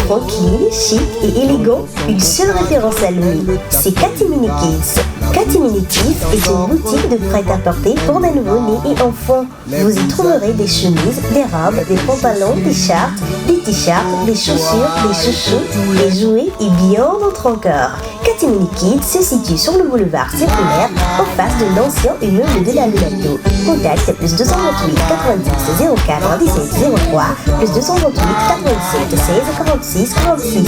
tranquille, chic et élégant, une seule référence à lui, c'est Katimini Kids. Katimini Kids est une boutique de prêt-à-porter pour des nouveau-nés et enfants. Vous y trouverez des chemises, des robes, des pantalons, des shirts, des t-shirts, des chaussures, des chouchous, des jouets et bien d'autres encore. Katimini Kids se situe sur le boulevard Circulaire, en face de l'ancien immeuble de la Lunato. Contact plus 228 90 04 17 03, plus 228 87 16 46 46.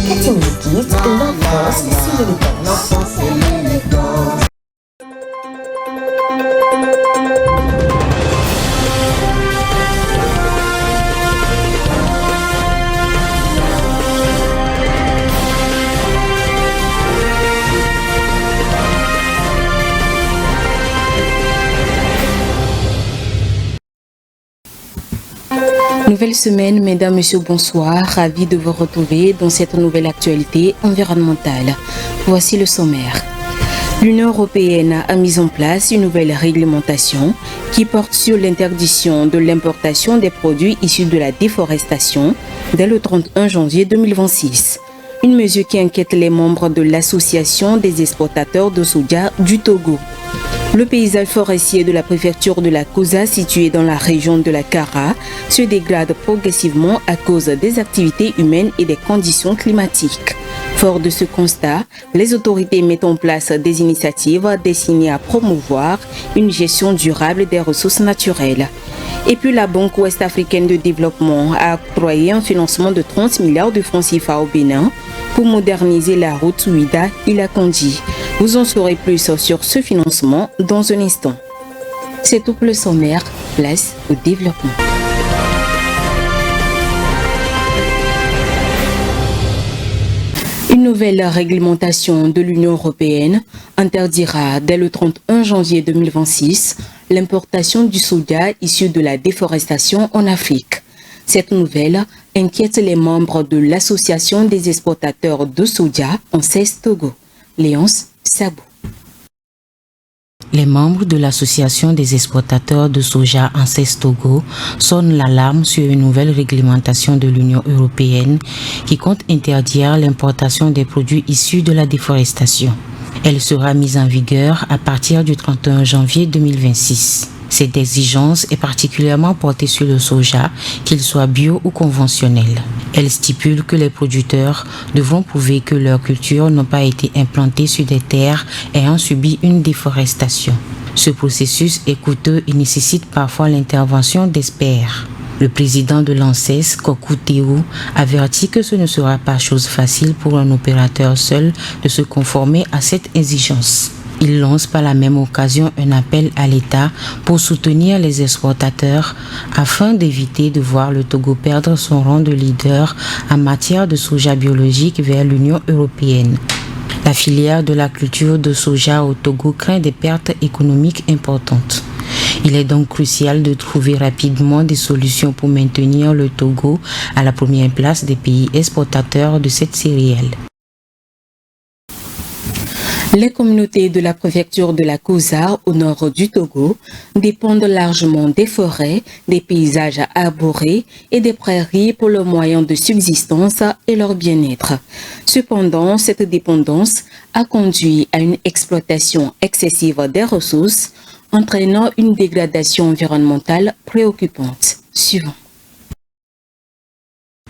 Katimini Kids, l'enfance, c'est l'élégance. Nouvelle semaine, mesdames, messieurs, bonsoir. Ravi de vous retrouver dans cette nouvelle actualité environnementale. Voici le sommaire. L'Union européenne a mis en place une nouvelle réglementation qui porte sur l'interdiction de l'importation des produits issus de la déforestation dès le 31 janvier 2026. Une mesure qui inquiète les membres de l'Association des exportateurs de soja du Togo. Le paysage forestier de la préfecture de la Kosa, situé dans la région de la Kara, se dégrade progressivement à cause des activités humaines et des conditions climatiques. Fort de ce constat, les autorités mettent en place des initiatives destinées à promouvoir une gestion durable des ressources naturelles. Et puis la Banque ouest-africaine de développement a octroyé un financement de 30 milliards de francs CFA au Bénin pour moderniser la route Ouida-Ilakondi. Vous en saurez plus sur ce financement dans un instant. C'est tout pour le sommaire, place au développement. Une nouvelle réglementation de l'Union européenne interdira dès le 31 janvier 2026 l'importation du soja issu de la déforestation en Afrique. Cette nouvelle inquiète les membres de l'Association des exportateurs de soja en CES-Togo. Léonce Sabou. Les membres de l'Association des exportateurs de soja en CES-Togo sonnent l'alarme sur une nouvelle réglementation de l'Union européenne qui compte interdire l'importation des produits issus de la déforestation. Elle sera mise en vigueur à partir du 31 janvier 2026. Cette exigence est particulièrement portée sur le soja, qu'il soit bio ou conventionnel. Elle stipule que les producteurs devront prouver que leurs cultures n'ont pas été implantées sur des terres ayant subi une déforestation. Ce processus est coûteux et nécessite parfois l'intervention d'experts. Le président de l'ANSES, Kokou Théou, avertit que ce ne sera pas chose facile pour un opérateur seul de se conformer à cette exigence. Il lance par la même occasion un appel à l'État pour soutenir les exportateurs afin d'éviter de voir le Togo perdre son rang de leader en matière de soja biologique vers l'Union européenne. La filière de la culture de soja au Togo craint des pertes économiques importantes. Il est donc crucial de trouver rapidement des solutions pour maintenir le Togo à la première place des pays exportateurs de cette céréale. Les communautés de la préfecture de la Kosa, au nord du Togo, dépendent largement des forêts, des paysages arborés et des prairies pour leurs moyens de subsistance et leur bien-être. Cependant, cette dépendance a conduit à une exploitation excessive des ressources, entraînant une dégradation environnementale préoccupante. Suivant.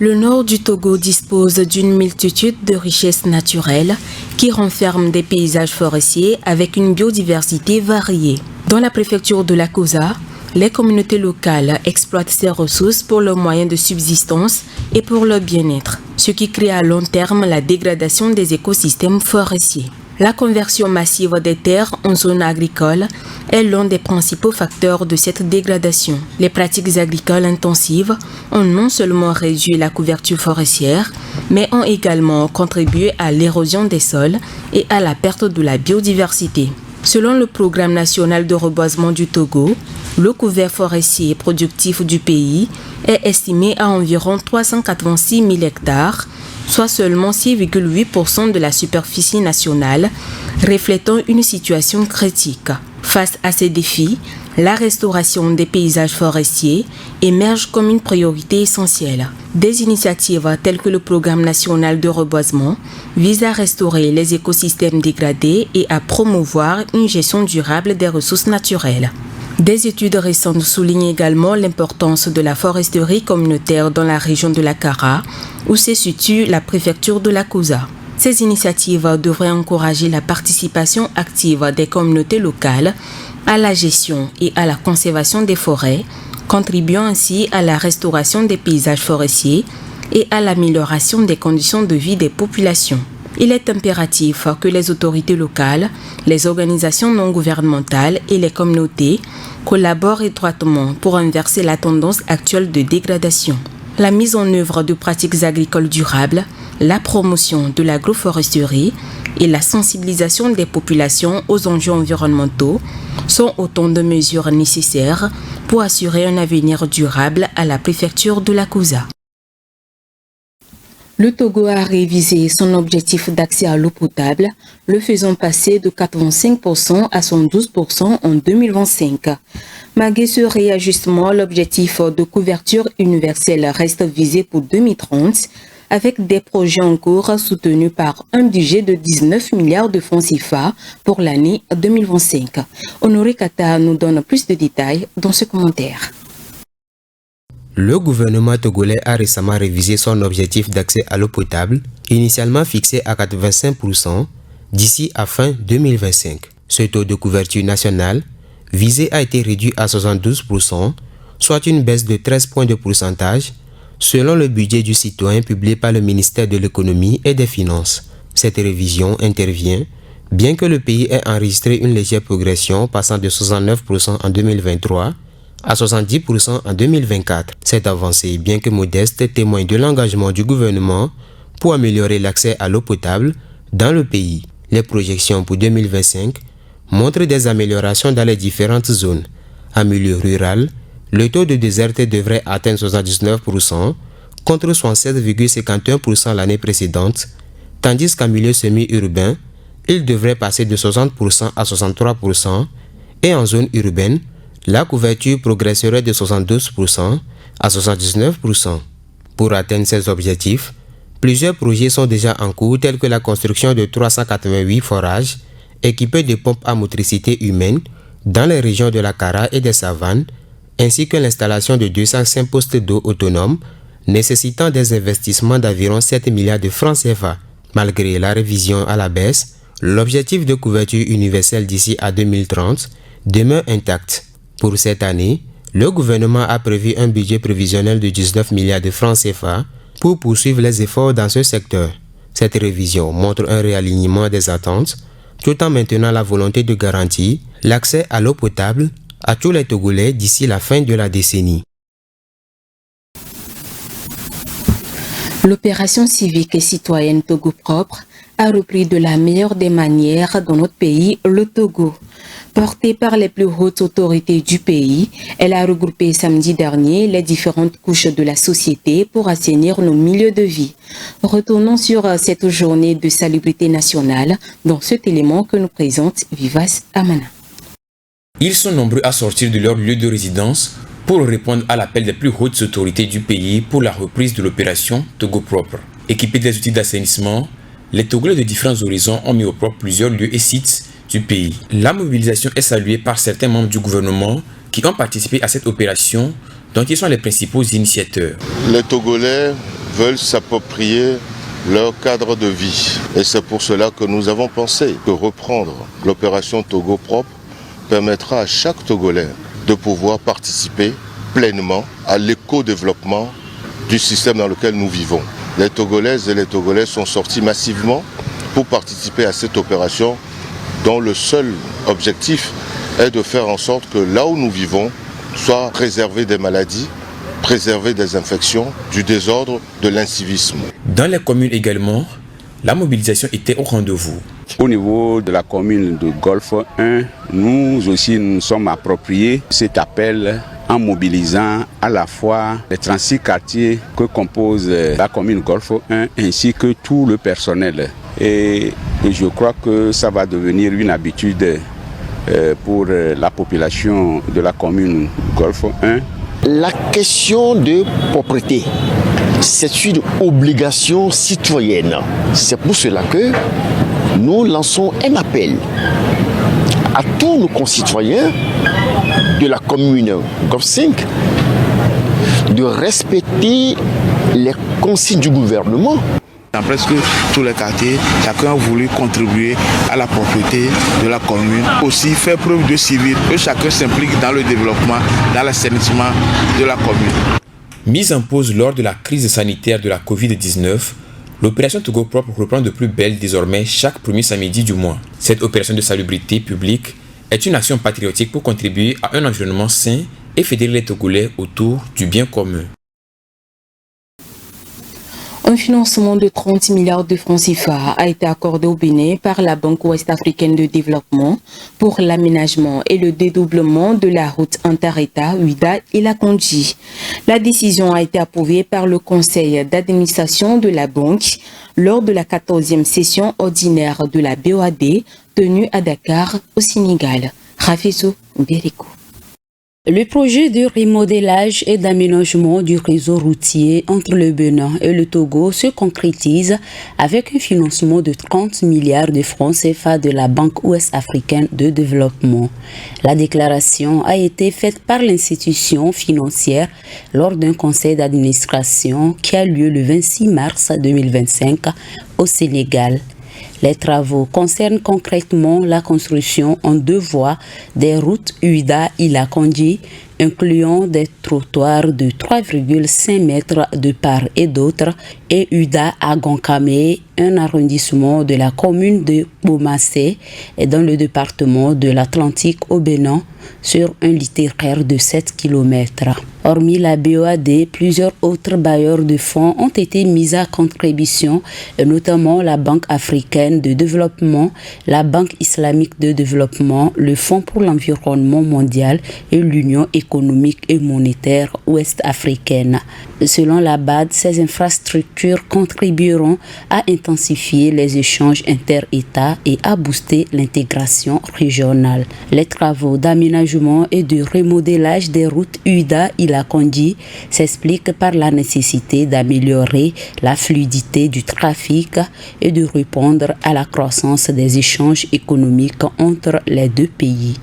Le nord du Togo dispose d'une multitude de richesses naturelles qui renferment des paysages forestiers avec une biodiversité variée. Dans la préfecture de la Kosa, les communautés locales exploitent ces ressources pour leurs moyens de subsistance et pour leur bien-être, ce qui crée à long terme la dégradation des écosystèmes forestiers. La conversion massive des terres en zones agricoles est l'un des principaux facteurs de cette dégradation. Les pratiques agricoles intensives ont non seulement réduit la couverture forestière, mais ont également contribué à l'érosion des sols et à la perte de la biodiversité. Selon le Programme national de reboisement du Togo, le couvert forestier productif du pays est estimé à environ 386 000 hectares, soit seulement 6,8% de la superficie nationale, reflétant une situation critique. Face à ces défis, La restauration des paysages forestiers émerge comme une priorité essentielle. Des initiatives telles que le Programme national de reboisement visent à restaurer les écosystèmes dégradés et à promouvoir une gestion durable des ressources naturelles. Des études récentes soulignent également l'importance de la foresterie communautaire dans la région de la Kara, où se situe la préfecture de la Kouza. Ces initiatives devraient encourager la participation active des communautés locales à la gestion et à la conservation des forêts, contribuant ainsi à la restauration des paysages forestiers et à l'amélioration des conditions de vie des populations. Il est impératif que les autorités locales, les organisations non gouvernementales et les communautés collaborent étroitement pour inverser la tendance actuelle de dégradation. La mise en œuvre de pratiques agricoles durables, la promotion de l'agroforesterie et la sensibilisation des populations aux enjeux environnementaux sont autant de mesures nécessaires pour assurer un avenir durable à la préfecture de la Kouza. Le Togo a révisé son objectif d'accès à l'eau potable, le faisant passer de 85% à 112% en 2025. Malgré ce réajustement, l'objectif de couverture universelle reste visé pour 2030, avec des projets en cours soutenus par un budget de 19 milliards de francs CFA pour l'année 2025. Honoré Kata nous donne plus de détails dans ce commentaire. Le gouvernement togolais a récemment révisé son objectif d'accès à l'eau potable, initialement fixé à 85% d'ici à fin 2025. Ce taux de couverture nationale visé a été réduit à 72%, soit une baisse de 13 points de pourcentage, selon le budget du citoyen publié par le ministère de l'économie et des finances. Cette révision intervient bien que le pays ait enregistré une légère progression passant de 69% en 2023 à 70% en 2024. Cette avancée, bien que modeste, témoigne de l'engagement du gouvernement pour améliorer l'accès à l'eau potable dans le pays. Les projections pour 2025 montrent des améliorations dans les différentes zones. En milieu rural, le taux de déserté devrait atteindre 79% contre 67,51% l'année précédente, tandis qu'en milieu semi-urbain, il devrait passer de 60% à 63% et en zone urbaine, la couverture progresserait de 72% à 79%. Pour atteindre ces objectifs, plusieurs projets sont déjà en cours tels que la construction de 388 forages équipés de pompes à motricité humaine dans les régions de la Kara et des savanes, ainsi que l'installation de 205 postes d'eau autonomes nécessitant des investissements d'environ 7 milliards de francs CFA. Malgré la révision à la baisse, l'objectif de couverture universelle d'ici à 2030 demeure intact. Pour cette année, le gouvernement a prévu un budget prévisionnel de 19 milliards de francs CFA pour poursuivre les efforts dans ce secteur. Cette révision montre un réalignement des attentes tout en maintenant la volonté de garantir l'accès à l'eau potable à tous les Togolais d'ici la fin de la décennie. L'opération civique et citoyenne Togo Propre a repris de la meilleure des manières dans notre pays, le Togo. Portée par les plus hautes autorités du pays, elle a regroupé samedi dernier les différentes couches de la société pour assainir nos milieux de vie. Retournons sur cette journée de salubrité nationale dans cet élément que nous présente Vivas Amana. Ils sont nombreux à sortir de leur lieu de résidence pour répondre à l'appel des plus hautes autorités du pays pour la reprise de l'opération Togo Propre. Équipés des outils d'assainissement, les Togolais de différents horizons ont mis au propre plusieurs lieux et sites du pays. La mobilisation est saluée par certains membres du gouvernement qui ont participé à cette opération, dont ils sont les principaux initiateurs. Les Togolais veulent s'approprier leur cadre de vie. Et c'est pour cela que nous avons pensé que reprendre l'opération Togo Propre permettra à chaque Togolais de pouvoir participer pleinement à l'éco-développement du système dans lequel nous vivons. Les Togolaises et les Togolais sont sortis massivement pour participer à cette opération dont le seul objectif est de faire en sorte que là où nous vivons soit préservé des maladies, préservé des infections, du désordre, de l'incivisme. Dans les communes également, la mobilisation était au rendez-vous. Au niveau de la commune de Golfe 1, nous aussi nous sommes appropriés cet appel en mobilisant à la fois les 36 quartiers que compose la commune Golfe 1 ainsi que tout le personnel. Et je crois que ça va devenir une habitude pour la population de la commune Golfe 1. La question de propreté, c'est une obligation citoyenne. C'est pour cela que nous lançons un appel à tous nos concitoyens de la commune Golfe 5 de respecter les consignes du gouvernement. Dans presque tous les quartiers, chacun a voulu contribuer à la propreté de la commune. Aussi faire preuve de civisme, que chacun s'implique dans le développement, dans l'assainissement de la commune. Mise en pause lors de la crise sanitaire de la Covid-19, l'opération Togo Propre reprend de plus belle désormais chaque premier samedi du mois. Cette opération de salubrité publique est une action patriotique pour contribuer à un environnement sain et fédérer les Togolais autour du bien commun. Un financement de 30 milliards de francs CFA a été accordé au Bénin par la Banque ouest-africaine de développement pour l'aménagement et le dédoublement de la route inter-État Ouida-Ila-Kondji. La décision a été approuvée par le conseil d'administration de la banque lors de la 14e session ordinaire de la BOAD tenue à Dakar, au Sénégal. Rafizou Bériko. Le projet de remodélage et d'aménagement du réseau routier entre le Bénin et le Togo se concrétise avec un financement de 30 milliards de francs CFA de la Banque ouest-africaine de développement. La déclaration a été faite par l'institution financière lors d'un conseil d'administration qui a lieu le 26 mars 2025 au Sénégal. Les travaux concernent concrètement la construction en 2 voies des routes Ouida-Ila-Kondji, incluant des trottoirs de 3,5 mètres de part et d'autre, et Ouida-Agonkame, un arrondissement de la commune de Bomassé, dans le département de l'Atlantique au Bénin, sur un littéraire de 7 km. Hormis la BOAD, plusieurs autres bailleurs de fonds ont été mis à contribution, notamment la Banque africaine de développement, la Banque islamique de développement, le Fonds pour l'environnement mondial et l'Union économique et monétaire ouest-africaine. Selon la BAD, ces infrastructures contribueront à intensifier les échanges inter-États et à booster l'intégration régionale. Les travaux d'aménagement et de remodélage des routes Ouida-Ila-Kondji s'expliquent par la nécessité d'améliorer la fluidité du trafic et de répondre à la croissance des échanges économiques entre les 2 pays.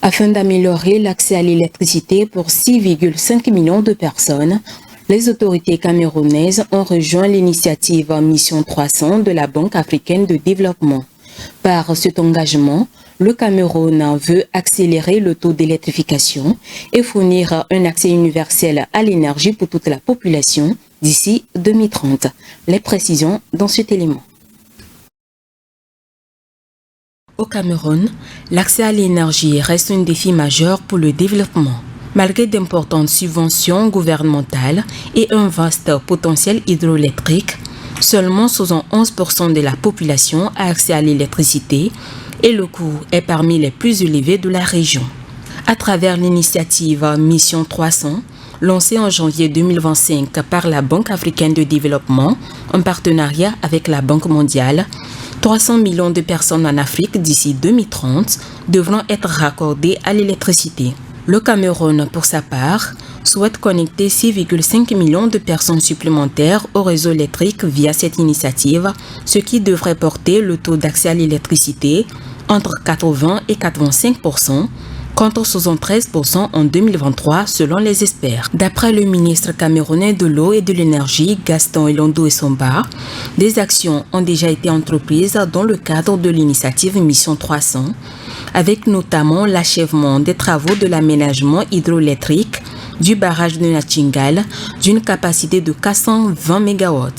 Afin d'améliorer l'accès à l'électricité pour 6,5 millions de personnes, les autorités camerounaises ont rejoint l'initiative Mission 300 de la Banque africaine de développement. Par cet engagement, le Cameroun veut accélérer le taux d'électrification et fournir un accès universel à l'énergie pour toute la population d'ici 2030. Les précisions dans cet élément. Au Cameroun, l'accès à l'énergie reste un défi majeur pour le développement. Malgré d'importantes subventions gouvernementales et un vaste potentiel hydroélectrique, seulement 71% de la population a accès à l'électricité et le coût est parmi les plus élevés de la région. À travers l'initiative Mission 300, lancée en janvier 2025 par la Banque africaine de développement en partenariat avec la Banque mondiale, 300 millions de personnes en Afrique d'ici 2030 devront être raccordées à l'électricité. Le Cameroun, pour sa part, souhaite connecter 6,5 millions de personnes supplémentaires au réseau électrique via cette initiative, ce qui devrait porter le taux d'accès à l'électricité entre 80 et 85%, contre 73% en 2023 selon les experts. D'après le ministre camerounais de l'eau et de l'énergie, Gaston Elondo Essomba, des actions ont déjà été entreprises dans le cadre de l'initiative Mission 300, avec notamment l'achèvement des travaux de l'aménagement hydroélectrique du barrage de Nachingala d'une capacité de 420 MW.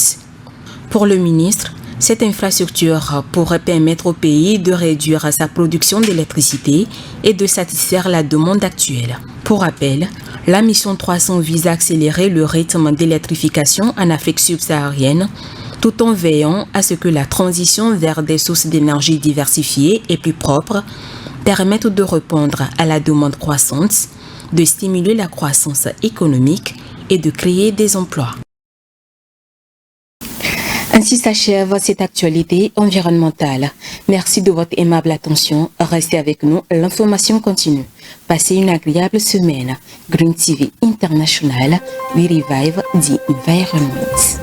Pour le ministre, cette infrastructure pourrait permettre au pays de réduire sa production d'électricité et de satisfaire la demande actuelle. Pour rappel, la mission 300 vise à accélérer le rythme d'électrification en Afrique subsaharienne, tout en veillant à ce que la transition vers des sources d'énergie diversifiées et plus propres permette de répondre à la demande croissante, de stimuler la croissance économique et de créer des emplois. Ainsi s'achève cette actualité environnementale. Merci de votre aimable attention. Restez avec nous, l'information continue. Passez une agréable semaine. Green TV International, we revive the environment.